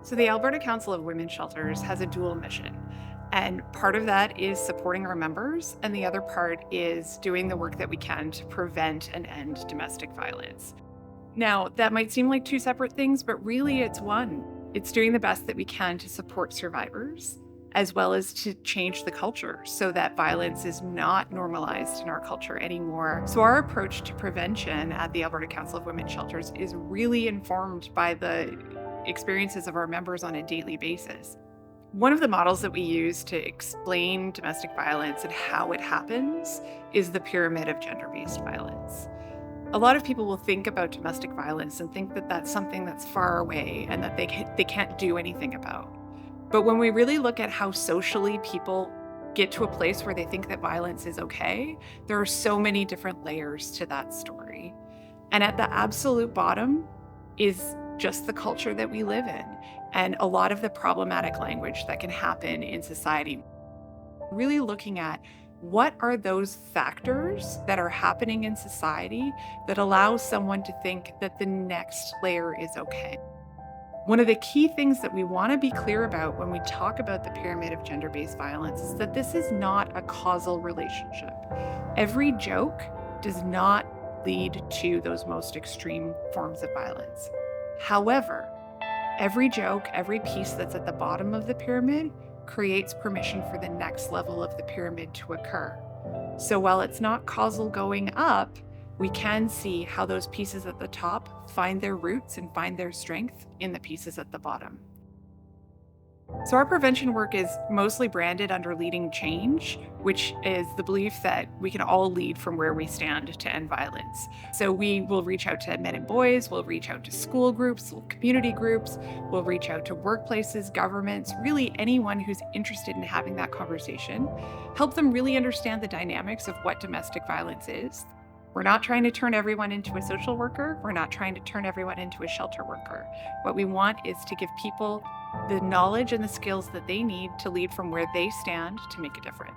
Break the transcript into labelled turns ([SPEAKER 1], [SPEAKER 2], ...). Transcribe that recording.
[SPEAKER 1] So, the Alberta Council of Women's Shelters has a dual mission. And part of that is supporting our members, and the other part is doing the work that we can to prevent and end domestic violence. Now, that might seem like two separate things, but really it's one. It's doing the best that we can to support survivors, as well as to change the culture so that violence is not normalized in our culture anymore. So, our approach to prevention at the Alberta Council of Women's Shelters is really informed by the experiences of our members on a daily basis. One of the models that we use to explain domestic violence and how it happens is the pyramid of gender-based violence. A lot of people will think about domestic violence and think that that's something that's far away and that they can't do anything about. But when we really look at how socially people get to a place where they think that violence is okay, there are so many different layers to that story. And at the absolute bottom is just the culture that we live in and a lot of the problematic language that can happen in society. Really looking at what are those factors that are happening in society that allow someone to think that the next layer is okay. One of the key things that we want to be clear about when we talk about the pyramid of gender-based violence is that this is not a causal relationship. Every joke does not lead to those most extreme forms of violence. However, every joke, every piece that's at the bottom of the pyramid creates permission for the next level of the pyramid to occur. So while it's not causal going up, we can see how those pieces at the top find their roots and find their strength in the pieces at the bottom. So our prevention work is mostly branded under leading change, which is the belief that we can all lead from where we stand to end violence. So we will reach out to men and boys, we'll reach out to school groups, community groups, we'll reach out to workplaces, governments, really anyone who's interested in having that conversation, help them really understand the dynamics of what domestic violence is. We're not trying to turn everyone into a social worker. We're not trying to turn everyone into a shelter worker. What we want is to give people the knowledge and the skills that they need to lead from where they stand to make a difference.